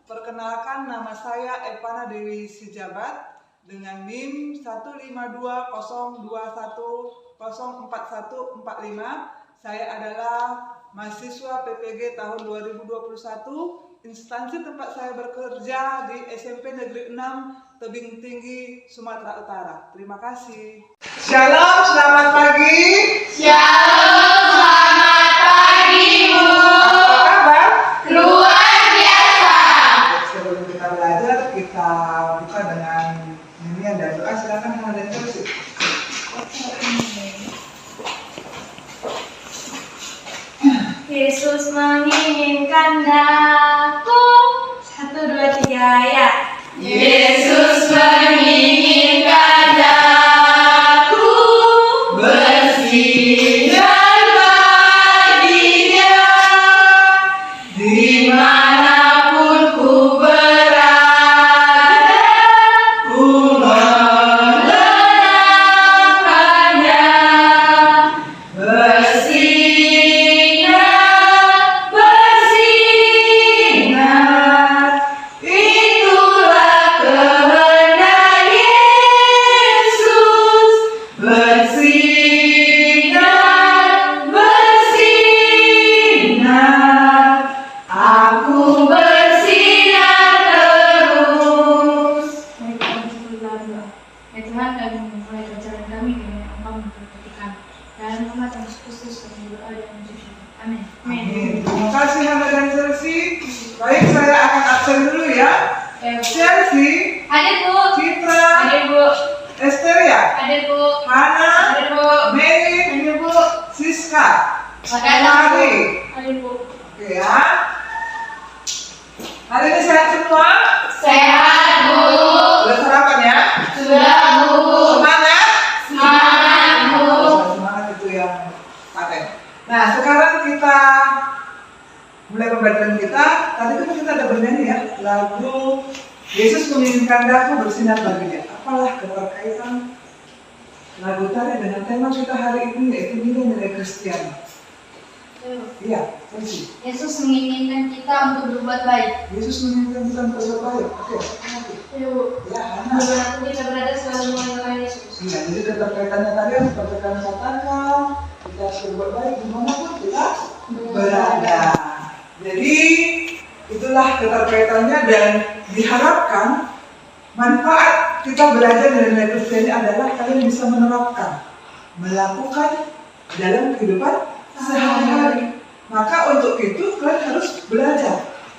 perkenalkan nama saya Epana Dewi Sijabat dengan NIM 15202104145. Saya adalah mahasiswa PPG tahun 2021. Instansi tempat saya bekerja di SMP Negeri 6 Tebing Tinggi, Sumatera Utara. Terima kasih. Shalom, selamat pagi. Shalom, selamat pagi, Bu. Apa kabar? Luar biasa. Sebelum kita belajar, kita buka dengan nyanyian dan doa. Silakan Hana dan Chelsea. Yesus menginginkan daku. 1, 2, 3 ya. Yesus menginginkan daku bersinar baginya dimanapun ku berada, ku mengenangkannya bersinar, bersinar. Itulah kehendak Yesus, bersinar, bersinar. Aku bersinar terus. Mari kita berdoa. Ya Tuhan, kami memulai perjalanan kami dengan Engkau memberkati kami. Dalam nama Tuhan Yesus Kristus kami berdoa dan mengucap amin. Amin. Terima kasih Hana dan Chelsea. Baik, saya akan absen dulu ya. Chelsea, Hadir Bu. Citra, Hadir Bu. Esther ya, Hadir Bu. Hana, Hadir Bu. Mary, Hadir Bu. Siska, Hadir Mari. Hadir Bu. Oke ya. Hari ini sehat semua? Sehat Bu. Sudah sarapan ya? Sudah Bu. Semangat? Semangat Bu. Semangat itu yang paten. Nah, sekarang kita mulai pembelajaran kita. Tadi kan kita ada bernyanyi ya, lagu Yesus menginginkan daku bersinar baginya. Apalah keterkaitan lagu tadi dengan tema kita hari ini, yaitu nilai-nilai Kristiani. Iya, Chelsea. Yesus menginginkan kita untuk berbuat baik. Yesus menginginkan kita untuk berbuat baik. Oke, nanti. Ya Bu. Ya, Hana. Dimanapun kita berada selalu mengenal Yesus. Iya, jadi keterkaitannya tadi yang seperti kami katakan, kita harus berbuat baik dimanapun kita berada. Jadi itulah keterkaitannya dan diharapkan manfaat kita belajar dari nilai Kristiani adalah kalian bisa menerapkan, melakukan dalam kehidupan sehari-hari. Maka untuk itu kalian harus belajar,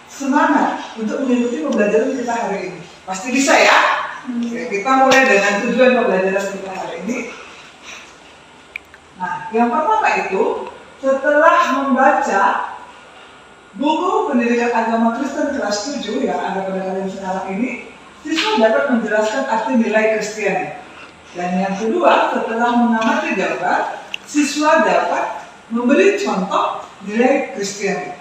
semangat untuk mengikuti pembelajaran kita hari ini. Pasti bisa ya? Oke, kita mulai dengan tujuan pembelajaran kita hari ini. Nah, yang pertama itu setelah membaca buku pendidikan agama Kristen kelas 7 yang ada pada kalian sekarang ini, siswa dapat menjelaskan arti nilai Kristiani. Dan yang kedua, setelah mengamati gambar, siswa dapat memberi contoh nilai Kristiani.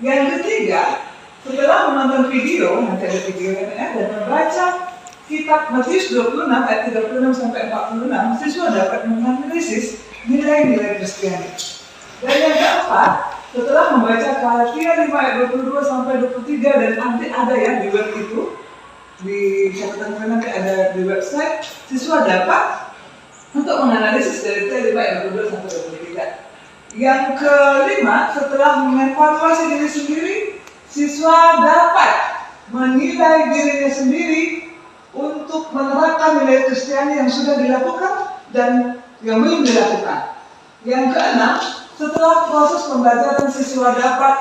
Yang ketiga, setelah menonton video, nanti ada videonya dan membaca kitab Matius 26 ayat 36 sampai 46, siswa dapat menganalisis nilai-nilai Kristiani. Dan yang keempat, setelah membaca Galatia 5 ayat 22 sampai 23 dan nanti ada ya di web itu, di catatan kalian nanti ada di website, siswa dapat untuk menganalisis Galatia 5 ayat 22 sampai 23. Yang kelima, setelah mengevaluasi diri sendiri, siswa dapat menilai dirinya sendiri untuk menerapkan nilai Kristiani yang sudah dilakukan dan yang belum dilakukan. Yang keenam, setelah proses pembelajaran, siswa dapat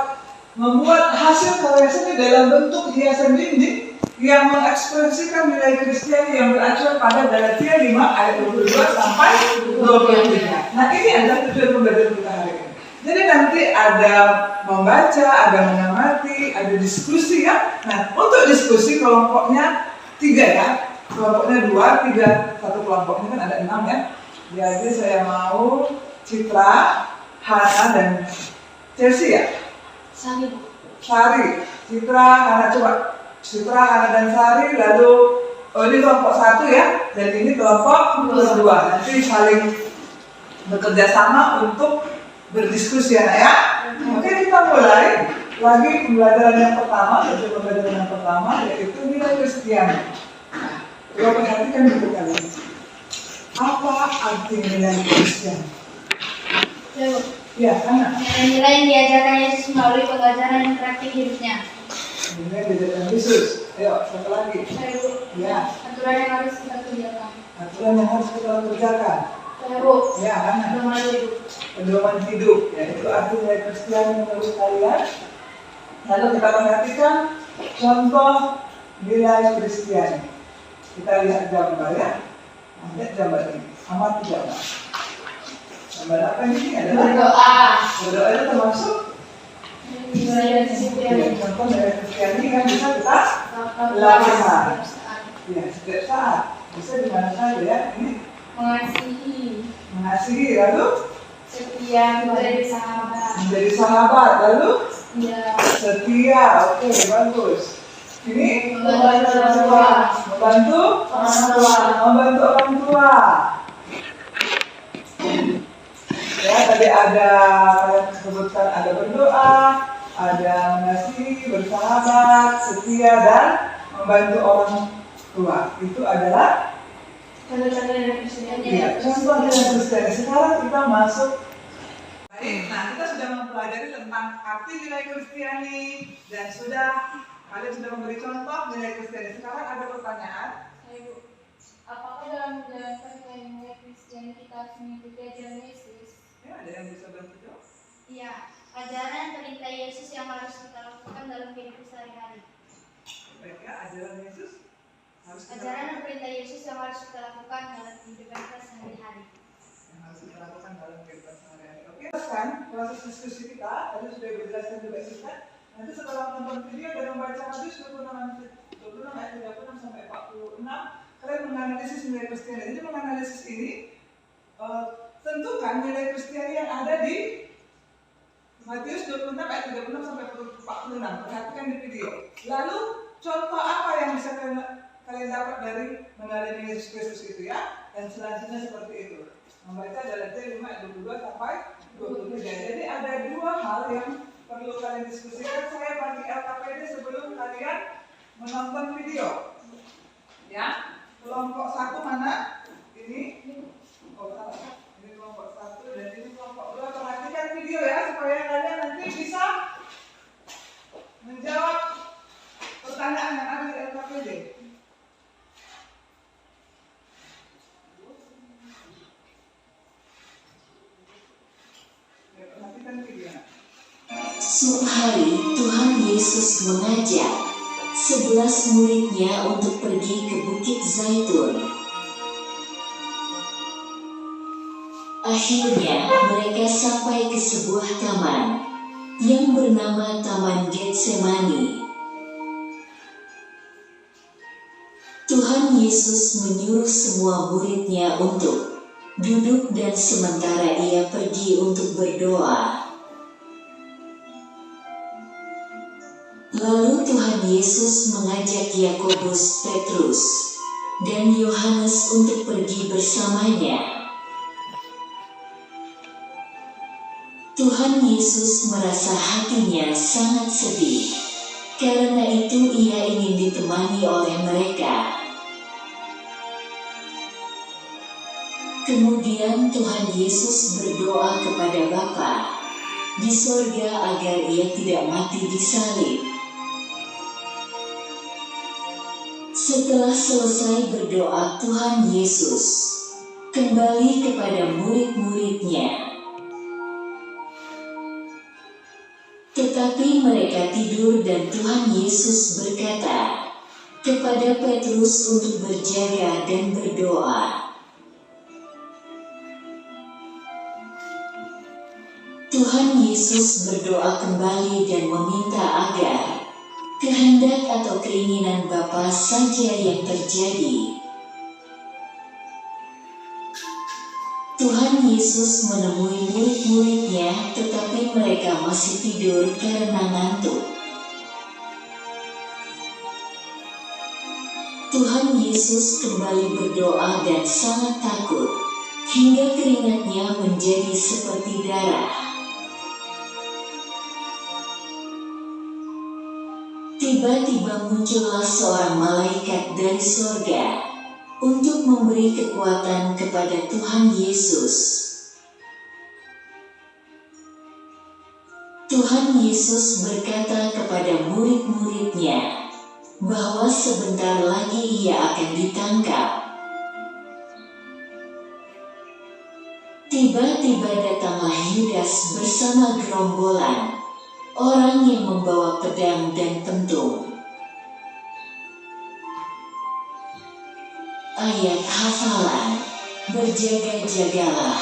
membuat hasil karya seni dalam bentuk hiasan dinding yang mengekspresikan nilai Kristiani yang beracuan pada Galatia 5 ayat 22 sampai 23. Nah, ini adalah tujuan pembelajaran kita hari ini. Jadi nanti ada membaca, ada mengamati, ada diskusi ya. Nah, untuk diskusi kelompoknya 3 ya. Kelompoknya 2, 3, satu kelompoknya kan ada 6 ya. Jadi saya mau Citra, Hana, dan Chelsea ya? Sari. Citra, Hana, coba. Citra, Hana, dan Sari, lalu ini kelompok 1 ya, dan ini kelompok 2. Nanti saling bekerja sama untuk berdiskusi ya. Oke, kita mulai. lagi pembelajaran yang pertama, yaitu nilai Kristiani. Coba perhatikan dulu kalian. Apa arti nilai Kristiani? Ya, anak. Nilai-nilai yang diajarkan Yesus melalui pengajaran dan praktik hidupnya. Nilai diajarkan Yesus. Ayo, satu lagi. Ya. Aturan yang harus kita kerjakan. Aturan yang harus kita kerjakan. Ya, anak. Pedoman hidup. Ya, itu arti nilai Kristiani menurut kalian. Lalu kita perhatikan contoh nilai Kristiani. Kita lihat gambar ya. Lihat gambar ini. Amati gambar. Gambar apa ini? Adalah Berdoa. Berdoa itu termasuk contoh nilai Kristiani kan bisa kita lakukan. Ya, setiap saat. Bisa di mana saja ya. Ini mengasihi, lalu setia, menjadi sahabat, lalu ya, setia. Oke, bagus. Ini membantu orang tua. membantu orang tua. Ya, tadi ada kalian sebutkan ada berdoa, ada mengasihi, bersahabat, setia, dan membantu orang tua. Itu adalah Contoh-contoh dari Kristiani. ya, contoh nilai Kristiani. Sekarang kita masuk. Baik, nah kita sudah mempelajari tentang arti nilai Kristiani dan kalian sudah memberi contoh nilai Kristiani. Sekarang ada pertanyaan. Apakah dalam menjalankan nilai Kristiani kita harus mengikuti ajaran Yesus? Ya, ada yang bisa bantu jawab? Iya, ajaran perintah Yesus yang harus kita lakukan dalam kehidupan sehari-hari. Baik ya, ajaran Yesus harus kita Ajaran dan perintah Yesus yang harus kita lakukan dalam kehidupan kita sehari-hari. yang harus kita lakukan dalam kehidupan sehari-hari. Oke, teruskan proses diskusi kita. Tadi sudah dijelaskan juga singkat. Nanti setelah menonton video dan membaca hadis 26 ayat 36 sampai 46, kalian menganalisis nilai Kristiani. Jadi menganalisis ini tentukan nilai Kristiani yang ada di Matius 26 ayat 36 sampai 46. Perhatikan di video. Lalu contoh apa yang bisa kalian dapat dari mengenai Yesus Kristus itu ya? Dan selanjutnya seperti itu. Membaca dalam T5 ayat 22 sampai 23. Jadi ada dua hal yang perlu kalian diskusikan. Saya bagi LKPD sebelum kalian menonton video. Ya, kelompok satu mana? Ini. Oh, salah. Ini kelompok satu dan ini kelompok dua. Perhatikan video ya supaya kalian nanti bisa menjawab pertanyaan yang ada di LKPD. Ya, perhatikan video. Suatu hari Tuhan Yesus mengajak 11 muridnya untuk pergi ke Bukit Zaitun. Akhirnya mereka sampai ke sebuah taman yang bernama Taman Getsemani. Tuhan Yesus menyuruh semua muridnya untuk duduk dan sementara ia pergi untuk berdoa. Lalu Tuhan Yesus mengajak Yakobus, Petrus, dan Yohanes untuk pergi bersamanya. Tuhan Yesus merasa hatinya sangat sedih. Karena itu ia ingin ditemani oleh mereka. Kemudian Tuhan Yesus berdoa kepada Bapa di sorga agar ia tidak mati disalib. Setelah selesai berdoa, Tuhan Yesus kembali kepada murid-muridnya. Tetapi mereka tidur dan Tuhan Yesus berkata kepada Petrus untuk berjaga dan berdoa. Tuhan Yesus berdoa kembali dan meminta agar kehendak atau keinginan Bapa saja yang terjadi. Tuhan Yesus menemui murid-muridnya, tetapi mereka masih tidur karena ngantuk. Tuhan Yesus kembali berdoa dan sangat takut, hingga keringatnya menjadi seperti darah. Tiba-tiba muncullah seorang malaikat dari surga untuk memberi kekuatan kepada Tuhan Yesus. Tuhan Yesus berkata kepada murid-muridnya bahwa sebentar lagi ia akan ditangkap. Tiba-tiba datanglah Yudas bersama gerombolan orang yang membawa pedang dan pentung. Ayat hafalan, berjaga-jagalah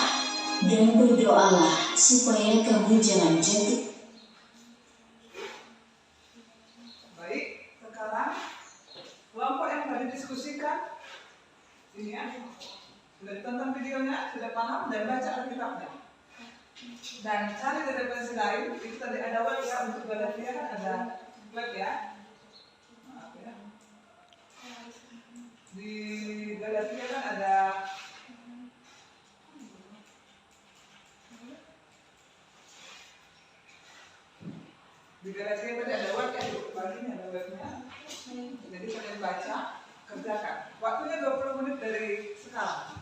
dan berdoalah supaya kamu jangan jatuh. Baik, sekarang kelompok yang tadi diskusikan ini ya, sudah ditonton videonya, sudah paham dan baca Alkitabnya. Dan cari di referensi lain, itu tadi ada web ya, untuk Galatia kan ada web ya. Maaf ya. Di Galatia kan ada tadi ada web ya, bagian ada webnya. Jadi kalian baca, kerjakan. Waktunya 20 menit dari sekarang.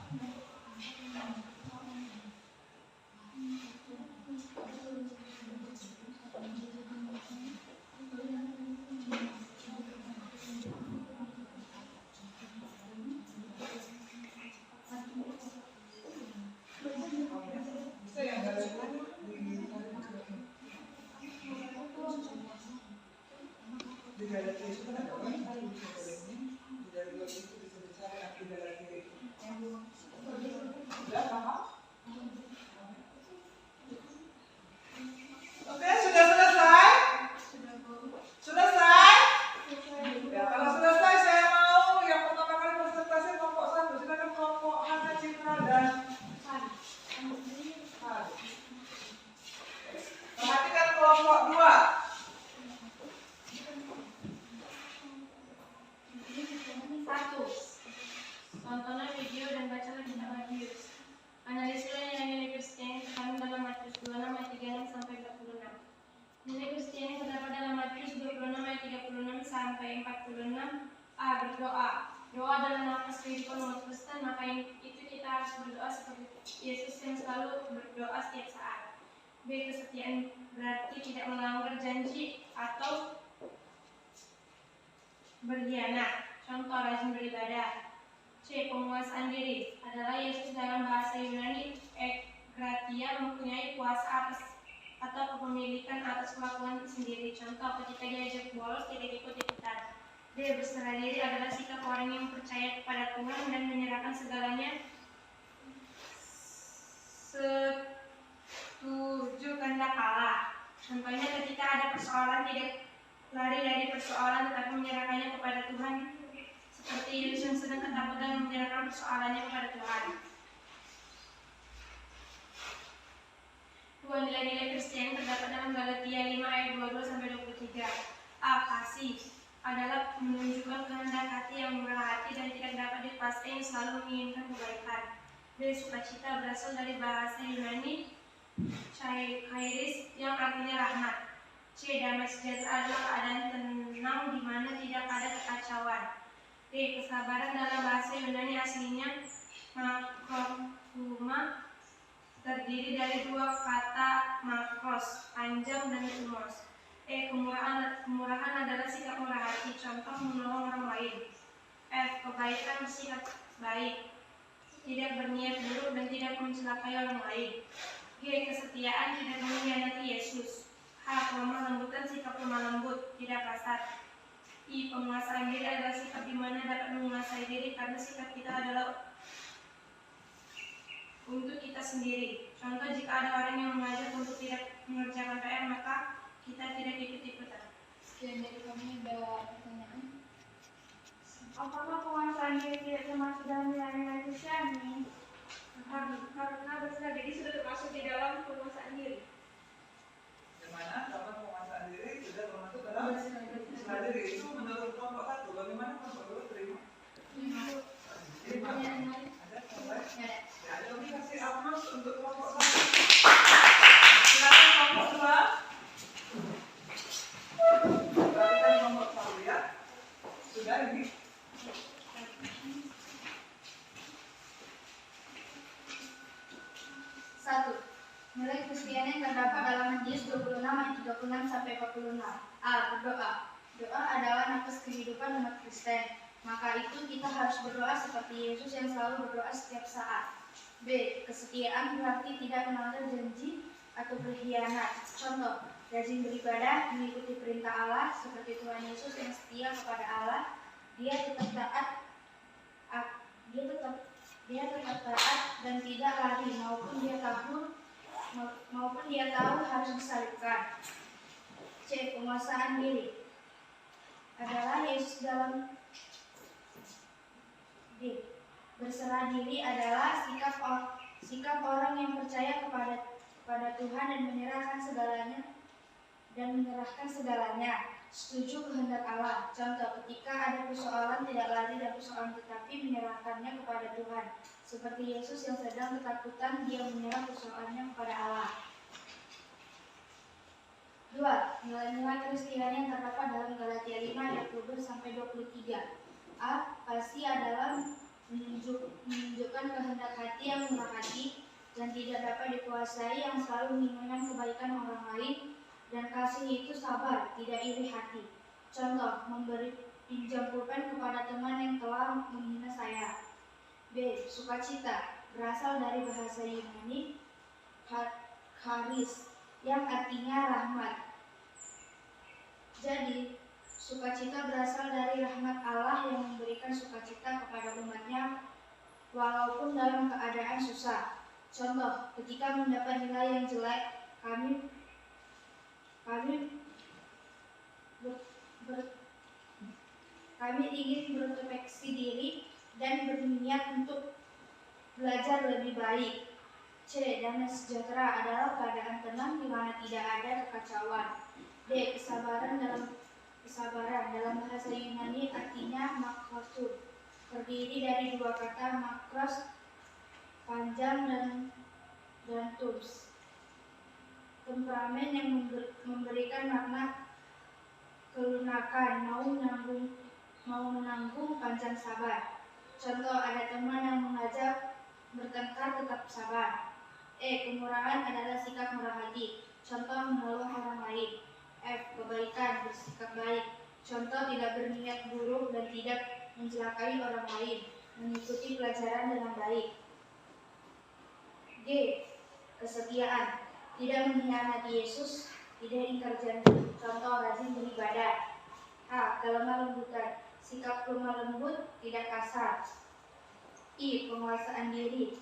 Bisa yang dari di Galatia itu kan ada web, di dari web itu bisa dicari arti Galatia itu. Sudah paham? Oke, sudah selesai? Selesai? Ya, kalau selesai saya mau yang pertama kali presentasi kelompok 1. Silakan kelompok Hana, Citra, dan perhatikan kelompok 2. Satu, tontonlah video dan bacalah kitab Matius. Analisilah nilai-nilai Kristen yang terkandung dalam Matius 26 ayat 36 sampai 46. Nilai Kristen yang terdapat dalam Matius 26 ayat 36 sampai 46. A. Berdoa. Doa adalah nafas kehidupan umat Kristen, maka itu kita harus berdoa seperti Yesus yang selalu berdoa setiap saat. B. Kesetiaan berarti tidak melanggar janji atau berkhianat. Contoh rajin beribadah. C. Penguasaan diri adalah Yesus dalam bahasa Yunani ekkratia mempunyai kuasa atas atau kepemilikan atas kelakuan sendiri. Contoh ketika diajak bolos tidak ikut-ikutan. D. Berserah diri adalah sikap orang yang percaya kepada Tuhan dan menyerahkan segalanya setuju kehendak Allah. Contohnya ketika ada persoalan tidak lari dari persoalan tetapi menyerahkannya kepada Tuhan, seperti Yesus yang sedang ketakutan dan menyerahkan persoalannya kepada Tuhan. Dua, nilai-nilai Kristen terdapat dalam Galatia 5 ayat 22-23. A. Kasih adalah menunjukkan kehendak hati yang murah hati dan tidak dapat dipaskai yang selalu menginginkan kebaikan. B. Sukacita berasal dari bahasa Yunani chairis yang artinya rahmat. C. Damai sejahtera adalah keadaan tenang di mana tidak ada kekacauan. D. Kesabaran dalam bahasa Yunani aslinya makrofuma, terdiri dari dua kata makros, panjang dan tumos. E. Kemurahan adalah sikap murah hati, contoh menolong orang lain. F. Kebaikan sikap baik, tidak berniat buruk dan tidak mencelakai orang lain. G. Kesetiaan, tidak mengkhianati Yesus. H. Lemah lembutan, sikap lemah lembut, tidak kasar. I. Penguasaan diri adalah sikap di mana dapat menguasai diri karena sikap kita adalah untuk kita sendiri. Contoh, jika ada orang yang mengajak untuk tidak mengerjakan PR, maka kita tidak ikut-ikutan. Sekian dari kami, ada pertanyaan. Apakah penguasaan diri tidak termasuk dalam nilai-nilai Kristiani? Karena berserah diri sudah termasuk di dalam penguasaan diri. Bagaimana dapat penguasaan diri sudah termasuk dalam berserah diri? Itu menurut kelompok 1. Bagaimana kelompok 2 terima? Pertanyaan lain? Ada sampai? Ya. Ya, ada kasih aplaus untuk kelompok 1. Silakan kelompok 2. Silakan kelompok 1. Sudah ini. Satu. Nilai Kristiani yang terdapat dalam Matius 26 ayat 36 sampai 46. A. Berdoa. Doa adalah nafas kehidupan umat Kristen. Maka itu kita harus berdoa seperti Yesus yang selalu berdoa setiap saat. B. Kesetiaan berarti tidak melanggar janji atau berkhianat. Contoh, rajin beribadah, mengikuti perintah Allah seperti Tuhan Yesus yang setia kepada Allah. Dia tetap taat dan tidak lari maupun dia tahu harus disalibkan. C. Penguasaan diri adalah Yesus dalam D. Berserah diri adalah sikap orang yang percaya kepada Tuhan dan menyerahkan segalanya. Setuju kehendak Allah. Contoh, ketika ada persoalan tidak lari dari persoalan tetapi menyerahkannya kepada Tuhan. Seperti Yesus yang sedang ketakutan, dia menyerah persoalannya kepada Allah. 2. Nilai-nilai Kristiani yang terdapat dalam Galatia 5 ayat 12 sampai 23. A. Kasih adalah menunjukkan kehendak hati yang murah hati dan tidak dapat dikuasai, yang selalu menginginkan kebaikan orang lain, dan kasih itu sabar, tidak iri hati. Contoh, memberi pinjam pulpen kepada teman yang telah menghina saya. B. Sukacita berasal dari bahasa Yunani charis yang artinya rahmat. Jadi, sukacita berasal dari rahmat Allah yang memberikan sukacita kepada umatnya walaupun dalam keadaan susah. Contoh, ketika mendapat nilai yang jelek, kami ingin berintrospeksi diri dan berniat untuk belajar lebih baik. C. Damai sejahtera adalah keadaan tenang di mana tidak ada kekacauan. D. Kesabaran dalam bahasa Yunani artinya makrosus, terdiri dari dua kata makros, panjang, dan tubs. Temperamen yang memberikan makna kelunakan, mau menanggung, panjang sabar. Contoh, ada teman yang mengajak bertengkar tetap sabar. E. Kemurahan adalah sikap murah hati. Contoh, menolong orang lain. F. Kebaikan, bersikap baik. Contoh, tidak berniat buruk dan tidak mencelakai orang lain, mengikuti pelajaran dengan baik. G. Kesetiaan, tidak mengkhianati Yesus, tidak ingkar janji. Contoh, rajin beribadah. H. Kelemah lembutan, sikap lemah lembut, tidak kasar. I. Penguasaan diri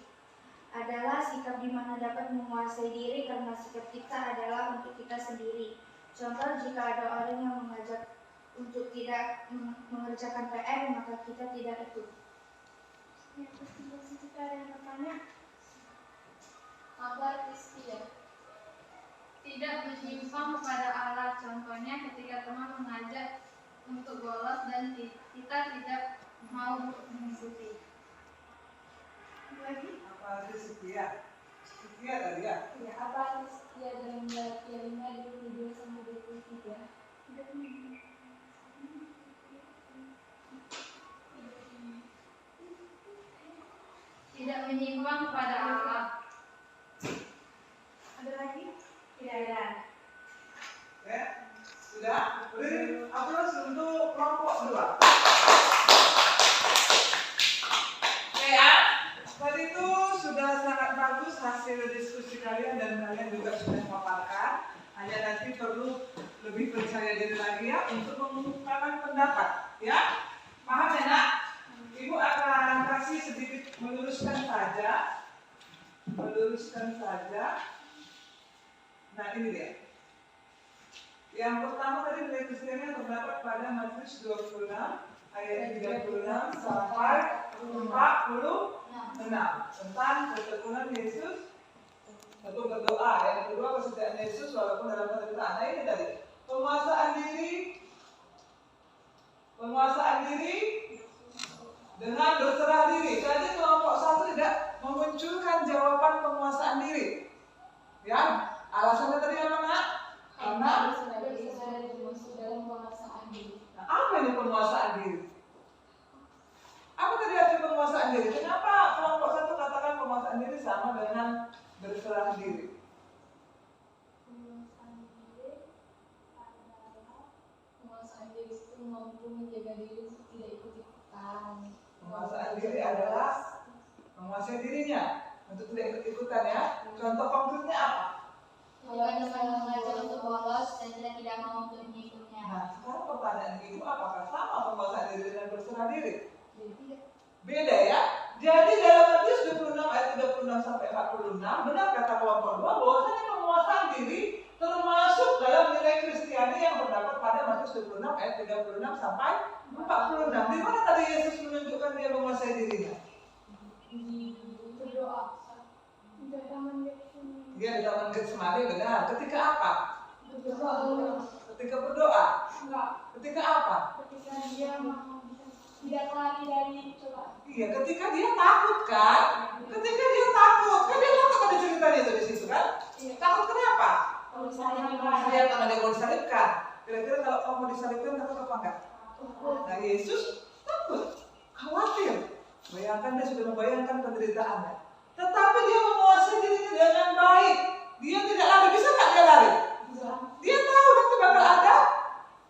adalah sikap di mana dapat menguasai diri karena sikap kita adalah untuk kita sendiri. Contoh, jika ada orang yang mengajak untuk tidak mengerjakan PR, maka kita tidak ikut. Kita ada yang bertanya. Kabar Kristia tidak menyimpang kepada Allah. Contohnya ketika teman mengajak untuk bolos dan kita tidak mau mengikuti. Lagi? Apa itu setia? Setia tadi ya? Ya, apa Kristia dalam Galatia 5 22 sampai 23? Tidak menyimpang kepada Allah. Ada lagi? Tidak ada. Ya? Sudah? Beri aplaus untuk kelompok 2. Oke ya? Tadi itu sudah sangat bagus hasil diskusi kalian dan kalian juga sudah memaparkan. Hanya nanti perlu lebih percaya diri lagi ya untuk mengungkapkan pendapat. Ya? Paham ya nak? Ibu akan kasih sedikit meluruskan saja. Nah ini dia. Yang pertama tadi nilai Kristiani yang terdapat pada Matius 26 ayat 36 sampai 46 tentang ketekunan Yesus untuk berdoa. Yang kedua, kesetiaan Yesus walaupun dalam penderitaan. Nah ini tadi penguasaan diri dengan berserah diri. Jadi kelompok 1 tidak memunculkan jawaban penguasaan diri. Ya, alasannya tadi apa nak? Karena Berserah diri dalam penguasaan diri. apa ini penguasaan diri. Apa tadi arti penguasaan diri? Kenapa kelompok satu katakan penguasaan diri sama dengan berserah diri? Penguasaan diri itu mampu menjaga diri untuk tidak ikut-ikutan. Penguasaan diri adalah menguasai dirinya untuk tidak ikut-ikutan ya. Contoh konkretnya apa? Jika teman mengajar untuk bolos dan tidak mau untuk mengikutnya. Nah, sekarang pertanyaan ibu, apakah sama penguasaan diri dengan berserah diri? Beda ya. Jadi dalam Matius 26 ayat 36 sampai 46 benar kata kelompok 2 bahwasanya penguasaan diri termasuk dalam nilai Kristiani yang terdapat pada Matius 26 ayat 36 sampai 46. Di mana tadi Yesus menunjukkan dia menguasai dirinya? Berdoa. Dia di taman Getsemani, benar. Ketika apa? Berdoa. Ketika berdoa. Enggak. Ketika apa? Ketika dia tidak lari dari cobaan. Iya, ketika dia takut kan? Ketika dia takut, kan dia takut ada ceritanya itu di situ kan? Iya. Takut kenapa? Kalau misalnya Dia karena dia mau disalibkan. Kira-kira kalau kamu mau disalibkan takut apa enggak? Nah, Yesus takut, khawatir. Bayangkan dia sudah membayangkan penderitaannya. Tetapi dia menguasai dirinya dengan baik. Dia tidak lari. Bisa nggak dia lari? Dia tahu nanti bakal ada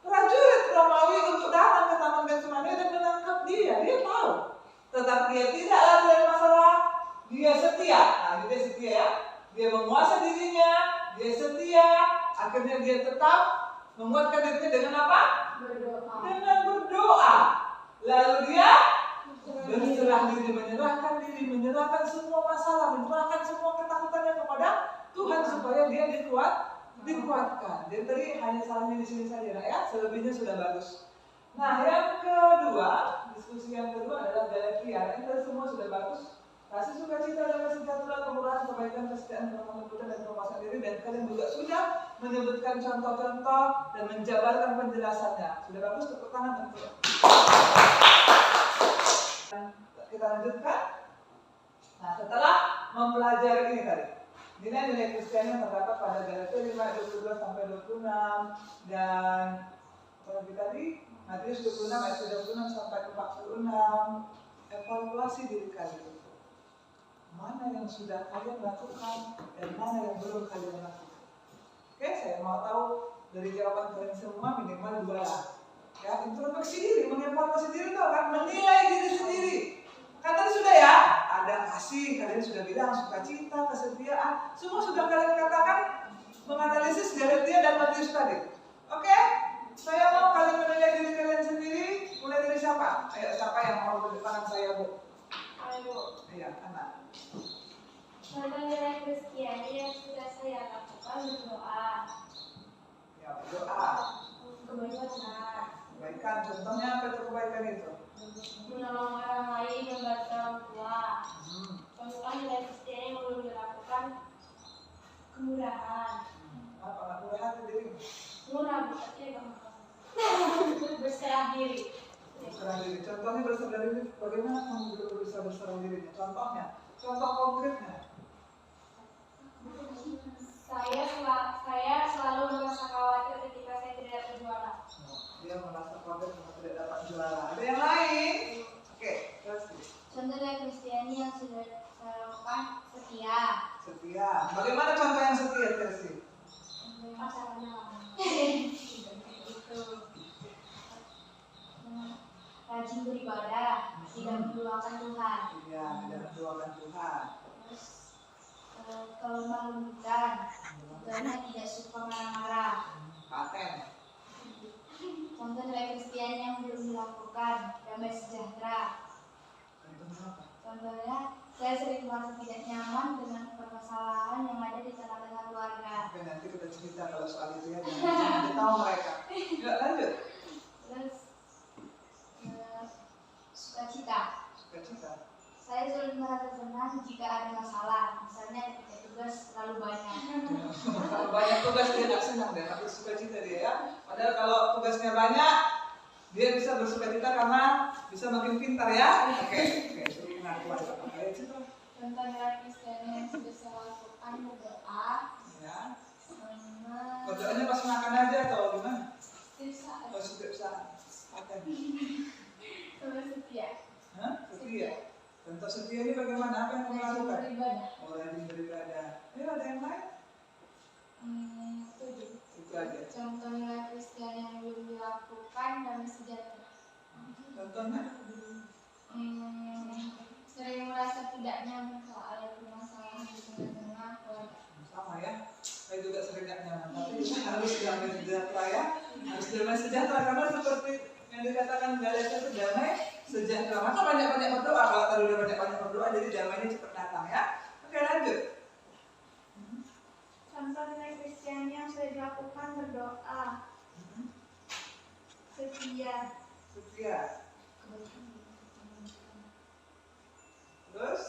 prajurit Romawi untuk datang ke Taman Getsemani dan menangkap dia. Dia tahu. Tetapi dia tidak lari dari masalah. Dia setia. Nah, dia setia ya. Dia menguasai dirinya. Dia setia. Akhirnya dia tetap menguatkan dirinya dengan apa? berdoa. Dengan berdoa. Lalu dia berserah diri, menyerahkan semua masalah, menyerahkan semua ketakutannya kepada Tuhan supaya dia dikuatkan. Jadi tadi hanya salahnya di sini saja, ya. Selebihnya sudah bagus. Nah, yang kedua, diskusi yang kedua adalah Galatia. Ini tadi semua sudah bagus. Kasih sukacita dan sejahtera, kemurahan, kebaikan, kesetiaan, kelembutan dan penguasaan diri, dan kalian juga sudah menyebutkan contoh-contoh dan menjabarkan penjelasannya. Sudah bagus, tepuk tangan untuk. Kita lanjutkan. Nah, setelah mempelajari ini tadi, nilai-nilai Kristiani yang terdapat pada Galatia 5 ayat 22 sampai 26 dan apa tadi Matius 26 ayat 36 sampai 46, evaluasi diri kalian. Mana yang sudah kalian lakukan dan mana yang belum kalian lakukan. Oke, saya mau tahu dari jawaban kalian semua minimal 2 lah. Ya, introspeksi diri, mengevaluasi diri itu kan menilai diri sendiri. Kan tadi sudah ya, ada kasih, kalian sudah bilang sukacita, kesetiaan, semua sudah kalian katakan menganalisis Galatia dan Matius tadi. Oke? Saya mau kalian menilai diri kalian sendiri, mulai dari siapa? Ayo, siapa yang mau berdepan saya, Bu? Ayo. Iya, anak. Contoh nilai Kristiani yang sudah saya lakukan berdoa. Ya, berdoa. Kebaikan. Kebaikan, contohnya apa itu kebaikan itu? Menolong orang lain, membantu orang tua. Contoh nilai Kristiani yang belum dilakukan kemurahan. Apa nggak boleh hati diri? Murah bukannya berserah diri. Berserah diri. Contohnya berserah diri. Bagaimana kamu bisa berserah diri? Contohnya, contoh konkretnya. Saya selalu merasa khawatir ketika saya tidak dapat juara. Dia merasa khawatir karena tidak dapat juara. Ada yang lain? Oke, terus. Contoh nilai Kristiani yang sudah saya lakukan setia. Setia. Bagaimana contoh yang setia, Tersi? Pasangannya. Rajin beribadah, tidak menduakan Tuhan. Iya, tidak menduakan Tuhan. Terus kelemah lembutan, karena tidak suka marah-marah. Paten. Contoh nilai Kristiani yang belum dilakukan, damai sejahtera. Contohnya apa? Contohnya, saya sering merasa tidak nyaman dengan permasalahan yang ada di tengah-tengah keluarga. Oke, nanti kita cerita kalau soal itu ya. Jangan tahu mereka. Yuk, lanjut. Terus sukacita. Sukacita. Saya sulit merasa senang jika ada masalah, misalnya ketika tugas terlalu banyak. Kalau banyak tugas dia nggak senang deh, tapi sukacita dia ya. Padahal kalau tugasnya banyak, dia bisa bersukacita karena bisa makin pintar ya. Oke, suruh pengakuan. Ayo cerita. Contoh nilai Kristiani yang sudah saya lakukan berdoa, Ya. Berdoanya pas makan aja atau gimana? setiap saat. Pas setiap saat. Oke. Tetap setia ini bagaimana? Apa yang kamu lakukan? beribadah. Oh, rajin beribadah. Ayo, ada yang lain? Itu aja. Contoh nilai Kristen yang belum dilakukan dan sejahtera. Contohnya? Sering merasa tidak nyaman kalau ada permasalahan di tengah-tengah keluarga. Sama ya. Saya juga sering tidak nyaman. Tapi harus damai sejahtera ya. Harus damai sejahtera karena seperti yang dikatakan Galatia itu damai sejahtera. Maka banyak-banyak berdoa. Kalau tadi udah banyak-banyak berdoa, jadi damainya cepat datang ya. Oke, lanjut. Contoh nilai Kristen yang sudah dilakukan berdoa, setia, Setia. Terus?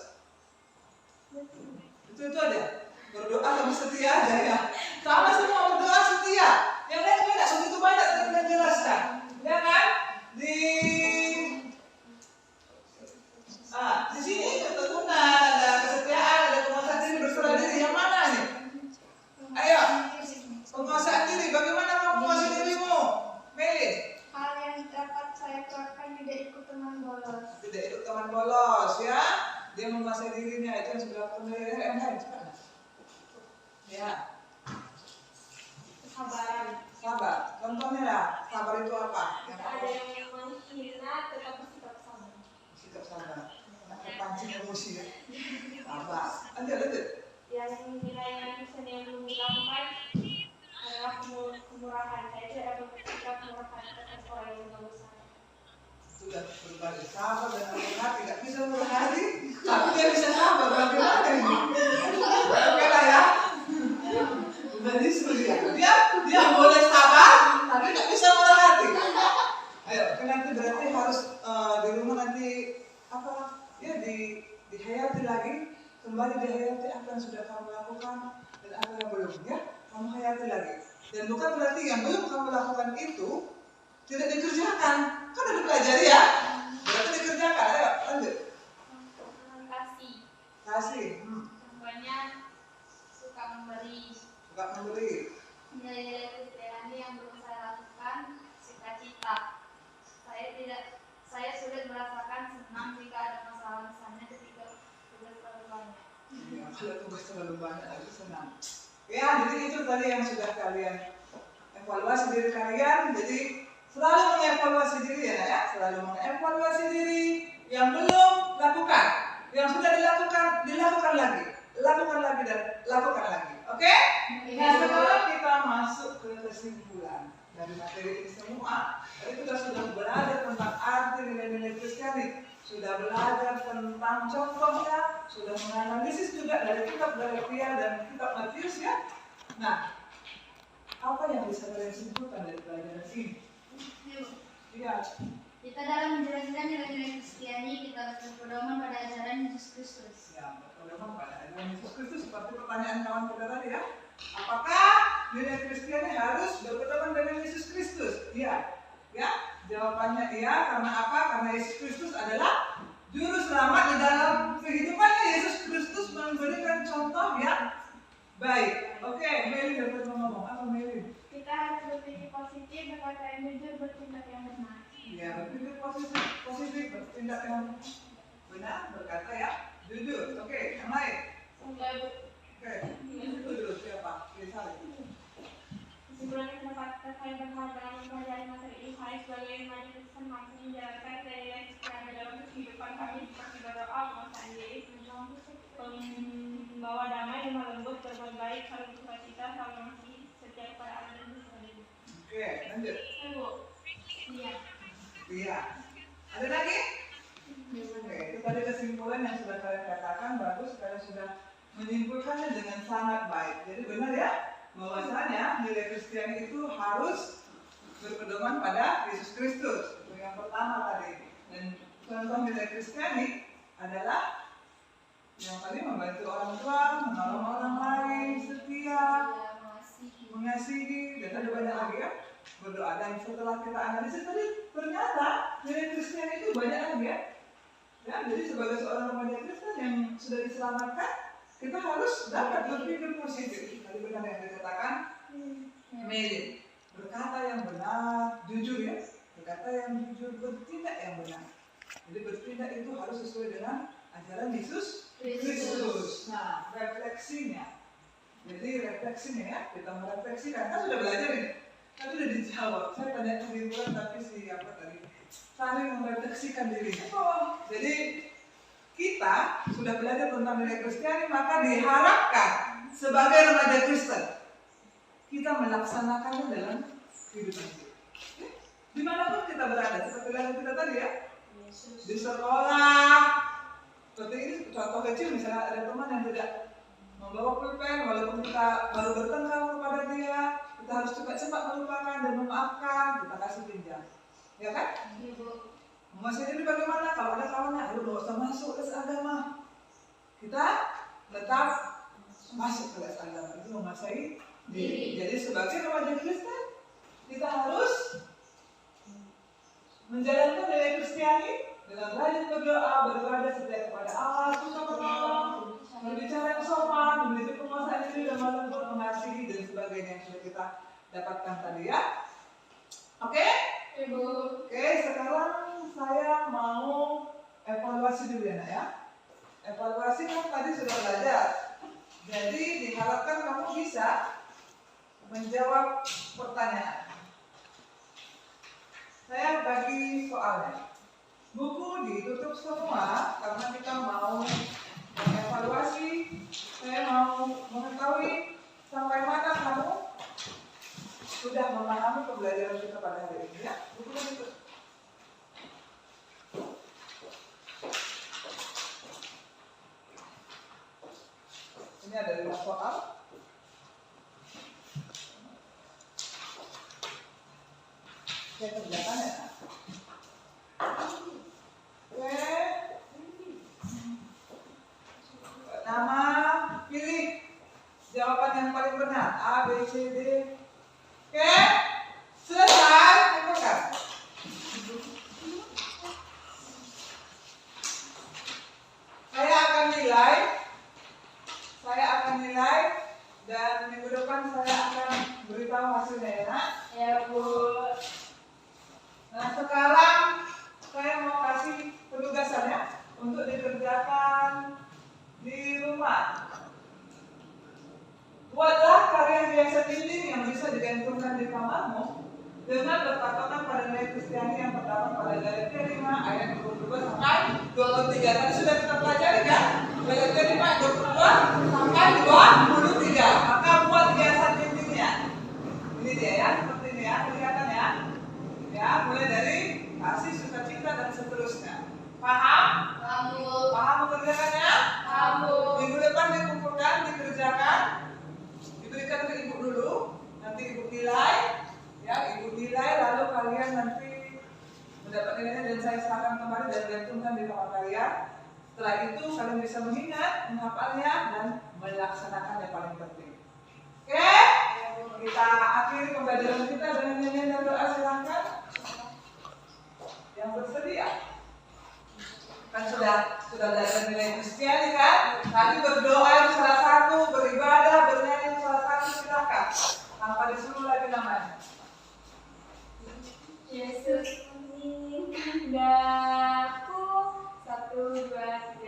Itu aja. Berdoa sama setia aja ya. Sama semua berdoa setia. Yang lain banyak, begitu banyak tadi yang jelaskan. Ya kan? Di sini ketekunan, ada kesetiaan, ada penguasaan diri, berserah diri. Yang mana nih? Ayo, penguasaan diri. Bagaimana kamu menguasai dirimu? Meli. hal yang dapat saya keluarkan tidak ikut teman bolos. Tidak ikut teman bolos ya. Dia menguasai dirinya, itu yang sudah familiar. Yang lain cepat. Ya. Kesabaran. Sabar. Contohnya lah, sabar itu apa? Yang Ada yang menghina tetap bersikap sabar. sikap sabar. Terpancing emosi ya. Sabar. Lanjut. Yang nilai Kristen yang belum dilakukan adalah kemurahan. Saya tidak dapat bersikap murahan atas orang yang berdosa. Sudah berbalik sabar dan murah hati. Tidak bisa murah hati, tapi dia bisa sabar. Bagaimana ini? Oke lah ya. Udah disuruh ya. Dia boleh sabar, tapi tidak bisa murah hati. Ayo, nanti berarti harus di rumah nanti apa? Ya dihayati lagi, kembali dihayati apa yang sudah kamu lakukan dan apa yang belum ya. Kamu hayati lagi. Dan bukan berarti yang belum kamu lakukan itu tidak dikerjakan. Kan udah dipelajari ya. Berarti dikerjakan. Ayo, lanjut. Kasih. Contohnya suka memberi. Suka memberi. Nilai-nilai Kristiani yang belum saya lakukan, sukacita. Saya sulit merasakan senang jika ada masalah, misalnya ketika tugas terlalu banyak. Ya, kalau tugas terlalu banyak itu senang. Ya, jadi itu tadi yang sudah kalian evaluasi diri kalian. Jadi selalu mengevaluasi diri ya, selalu mengevaluasi diri yang belum lakukan, yang sudah dilakukan lagi, lakukan lagi dan lakukan lagi. Oke? Nah, sekarang kita masuk ke kesimpulan dari materi ini semua. Jadi kita sudah belajar tentang arti nilai-nilai Kristiani, sudah belajar tentang contohnya, sudah menganalisis juga dari kitab Galatia dan kitab Matius ya. Nah, apa yang bisa kalian simpulkan dari pelajaran ini? Iya. Kita dalam menjelaskan nilai-nilai Kristiani, kita harus berpedoman pada ajaran Yesus Kristus. Ya, berpedoman pada ajaran Yesus Kristus seperti pertanyaan kawan kita tadi ya. Apakah nilai Kristiani harus berpedoman dengan Yesus Kristus? Iya. Ya, jawabannya iya. Karena apa? Karena Yesus Kristus adalah juru selamat di dalam kehidupannya. Yesus Kristus memberikan contoh yang baik. Oke, Meli dapat ngomong. Apa Meli? Kita harus berpikir positif, berkata yang jujur, bertindak yang benar. Ya, berpikir positif, bertindak yang benar, berkata ya jujur. Oke, yang lain. Oke, jujur siapa? Kisah. Kesimpulan yang dapat saya berharap dalam mempelajari materi ini, saya sebagai remaja Kristen mampu menjalankan nilai Kristiani dalam kehidupan kami seperti berdoa, menguasai diri, membawa damai, lemah lembut, berbuat baik, saling sukacita, saling mengasihi, setia kepada Allah dan berserah. Oke, lanjut. Iya. Iya. Ada lagi? Oke, itu tadi kesimpulan yang sudah kalian katakan, bagus. Kalian sudah menyimpulkannya dengan sangat baik. Jadi benar ya, bahwasanya nilai Kristiani itu harus berpedoman pada Yesus Kristus. Itu yang pertama tadi. Dan contoh nilai Kristiani adalah yang tadi membantu orang tua, menolong orang lain, setia, mengasihi, dan ada banyak lagi ya. Berdoa. Dan setelah kita analisis tadi, ternyata nilai Kristiani itu banyak lagi ya. Ya, jadi sebagai seorang remaja Kristen yang sudah diselamatkan, kita harus dapat berpikir positif. Tadi benar yang dikatakan Meli, berkata yang benar, jujur ya, berkata yang jujur, bertindak yang benar. Jadi bertindak itu harus sesuai dengan ajaran Yesus Kristus. Nah, refleksinya. Jadi refleksinya ya, kita merefleksikan. Kan sudah belajar ini. Tadi sudah dijawab. Saya tanya ke Ridwan tapi siapa tadi? Saling merefleksikan dirinya. Jadi kita sudah belajar tentang nilai Kristiani, maka diharapkan sebagai remaja Kristen kita melaksanakannya dalam kehidupan kita. Dimanapun kita berada, seperti yang kita tadi ya, di sekolah. Seperti ini contoh kecil, misalnya ada teman yang tidak membawa pulpen, walaupun kita baru bertengkar kepada dia, kita harus cepat-cepat melupakan dan memaafkan, kita kasih pinjam, ya kan? Menguasai diri bagaimana? Kalau ada kawannya, ayo nggak usah masuk les agama. Kita tetap masuk ke les agama, itu menguasai diri. Jadi sebagai remaja Kristen, kita harus menjalankan nilai Kristiani dengan rajin berdoa, beribadah setia kepada Allah, susah menolong, berbicara yang sopan, memiliki penguasaan diri dan lembut, mengasihi dan sebagainya yang sudah kita dapatkan tadi ya. Oke? Ibu. Oke, sekarang saya mau evaluasi dulu ya, Nak ya. Evaluasi kan tadi sudah belajar. Jadi diharapkan kamu bisa menjawab pertanyaan. Saya bagi soalnya. Buku ditutup semua karena kita mau mengevaluasi. Saya mau mengetahui sampai mana kamu sudah memahami pembelajaran kita pada hari ini ya. Buku ditutup. Ini ada 5 soal. Saya kerjakan ya. Oke. Nama, pilih jawaban yang paling benar. A, B, C, D. Oke. Selesai. Bukan? Saya akan nilai dan minggu depan saya akan beritahu hasilnya ya, Nak. Ya, Bu. Nah, sekarang saya mau kasih penugasannya untuk dikerjakan di rumah. Buatlah karya hiasan dinding yang bisa digantungkan di kamarmu dengan berpatokan pada nilai Kristiani yang terdapat pada Galatia 5 ayat 22 sampai 23. Tadi sudah kita pelajari kan? Galatia 5 ayat 22 sampai 23. Maka buat hiasan dindingnya. Ini dia ya, seperti ini ya, kelihatan ya. Ya, mulai dari kasih, sukacita dan seterusnya. Paham? Paham mengerjakannya? Minggu depan dikumpulkan, dikerjakan, diberikan ke ibu dulu, nanti ibu nilai, ya ibu nilai, lalu kalian nanti mendapat nilainya dan saya serahkan kembali dan gantungkan di kamar kalian. Setelah itu kalian bisa mengingat, menghafalnya dan melaksanakan yang paling penting. Oke? Kita akhiri pembelajaran kita dengan nyanyian dan doa, silahkan. Yang bersedia. Kan sudah belajar nilai Kristiani kan? Tadi berdoa itu salah satu, beribadah, bernyanyi itu salah satu, silakan. Tanpa disuruh lagi namanya. Yesus menginginkan daku 1, 2, 3.